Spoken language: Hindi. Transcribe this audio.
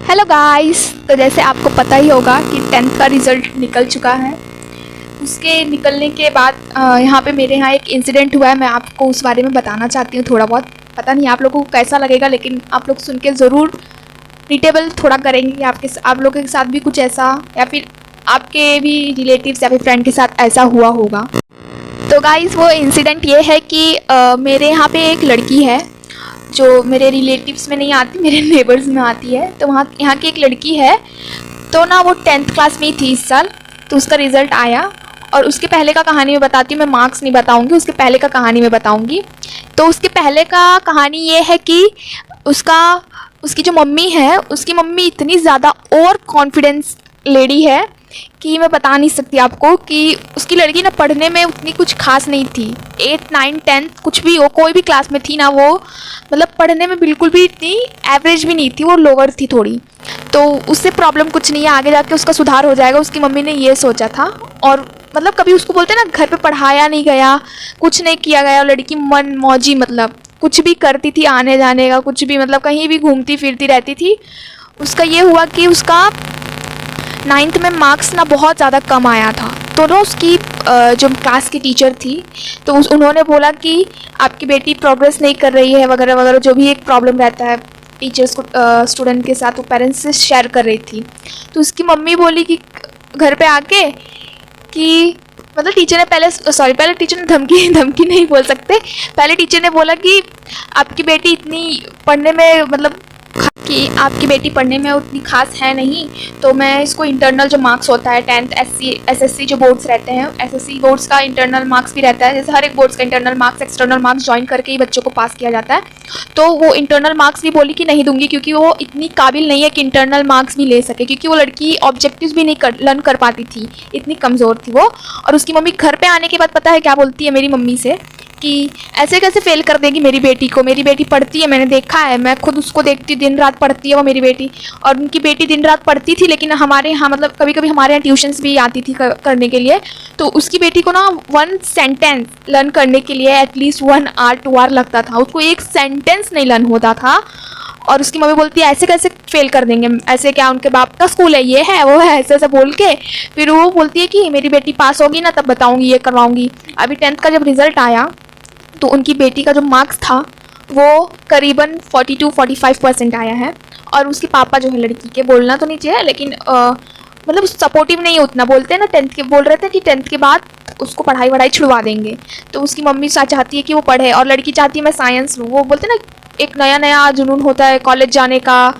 हेलो गाइस, तो जैसे आपको पता ही होगा कि 10th का रिज़ल्ट निकल चुका है। उसके निकलने के बाद यहाँ पे मेरे यहाँ एक इंसिडेंट हुआ है। मैं आपको उस बारे में बताना चाहती हूँ थोड़ा बहुत। पता नहीं आप लोगों को कैसा लगेगा, लेकिन आप लोग सुन के ज़रूर रिलेटेबल थोड़ा करेंगे। आप लोगों के साथ भी कुछ ऐसा या फिर आपके भी रिलेटिव्स या फिर फ्रेंड के साथ ऐसा हुआ होगा। तो गाइस, वो इंसिडेंट ये है कि मेरे यहाँ पे एक लड़की है जो मेरे रिलेटिव्स में नहीं आती, मेरे नेबर्स में आती है। तो वहाँ यहाँ की एक लड़की है, तो ना वो 10th क्लास में ही थी इस साल। तो उसका रिज़ल्ट आया और उसके पहले का कहानी मैं बताती हूँ। मैं मार्क्स नहीं बताऊँगी, उसके पहले का कहानी मैं बताऊँगी। तो उसके पहले का कहानी ये है कि उसकी जो मम्मी है, उसकी मम्मी इतनी ज़्यादा ओवर कॉन्फिडेंस लेडी है कि मैं बता नहीं सकती आपको कि उसकी लड़की ना पढ़ने में उतनी कुछ खास नहीं थी। 8, 9, 10 कुछ भी हो, कोई भी क्लास में थी ना, वो मतलब पढ़ने में बिल्कुल भी इतनी एवरेज भी नहीं थी, वो लोअर थी थोड़ी। तो उससे प्रॉब्लम कुछ नहीं है, आगे जाके उसका सुधार हो जाएगा, उसकी मम्मी ने ये सोचा था। और मतलब कभी उसको बोलते ना, घर पे पढ़ाया नहीं गया, कुछ नहीं किया गया। लड़की मन मौजी, मतलब कुछ भी करती थी, आने जाने का कुछ भी, मतलब कहीं भी घूमती फिरती रहती थी। उसका ये हुआ कि उसका 9th में मार्क्स ना बहुत ज़्यादा कम आया था। तो ना उसकी जो क्लास की टीचर थी, तो उन्होंने बोला कि आपकी बेटी प्रोग्रेस नहीं कर रही है वगैरह वगैरह, जो भी एक प्रॉब्लम रहता है टीचर्स को स्टूडेंट के साथ, वो पेरेंट्स से शेयर कर रही थी। तो उसकी मम्मी बोली कि घर पे आके कि मतलब टीचर ने पहले टीचर ने धमकी नहीं बोल सकते। पहले टीचर ने बोला कि आपकी बेटी इतनी पढ़ने में मतलब कि आपकी बेटी पढ़ने में उतनी खास है नहीं, तो मैं इसको इंटरनल जो मार्क्स होता है 10th SSC जो बोर्ड्स रहते हैं, SSC बोर्ड्स का इंटरनल मार्क्स भी रहता है। जैसे हर एक बोर्ड्स का internal marks external marks join करके ही बच्चों को पास किया जाता है। तो वो इंटरनल मार्क्स भी बोली कि नहीं दूंगी, क्योंकि वो इतनी काबिल नहीं है कि इंटरनल मार्क्स भी ले सके, क्योंकि वो लड़की ऑब्जेक्टिव्स भी नहीं लर्न कर पाती थी, इतनी कमज़ोर थी वो। और उसकी मम्मी घर पर आने के बाद पता है क्या बोलती है मेरी मम्मी से कि ऐसे कैसे फेल कर देगी मेरी बेटी को, मेरी बेटी पढ़ती है, मैंने देखा है, मैं खुद उसको देखती, दिन रात पढ़ती है वो मेरी बेटी। और उनकी बेटी दिन रात पढ़ती थी, लेकिन हमारे यहाँ मतलब कभी कभी हमारे यहाँ ट्यूशन्स भी आती थी करने के लिए। तो उसकी बेटी को ना 1 सेंटेंस लर्न करने के लिए एटलीस्ट 1 आवर 2 आवर लगता था, उसको एक सेंटेंस नहीं लर्न होता था। और उसकी मम्मी बोलती है ऐसे कैसे फेल कर देंगे, ऐसे क्या उनके बाप का स्कूल है, ये है वो है, ऐसे ऐसे बोल के फिर वो बोलती है कि मेरी बेटी पास होगी ना तब बताऊँगी, ये करवाऊँगी। अभी 10th का जब रिज़ल्ट आया तो उनकी बेटी का जो मार्क्स था वो करीबन 42-45% आया है। और उसके पापा जो है लड़की के, बोलना तो नहीं चाहिए लेकिन मतलब सपोर्टिव नहीं उतना, बोलते हैं ना 10th के, बोल रहे थे कि 10th के बाद उसको पढ़ाई वढ़ाई छुड़वा देंगे। तो उसकी मम्मी चाहती है कि वो पढ़े और लड़की चाहती है मैं साइंस लूँ। वो बोलते हैं ना, एक नया नया जुनून होता है कॉलेज जाने का,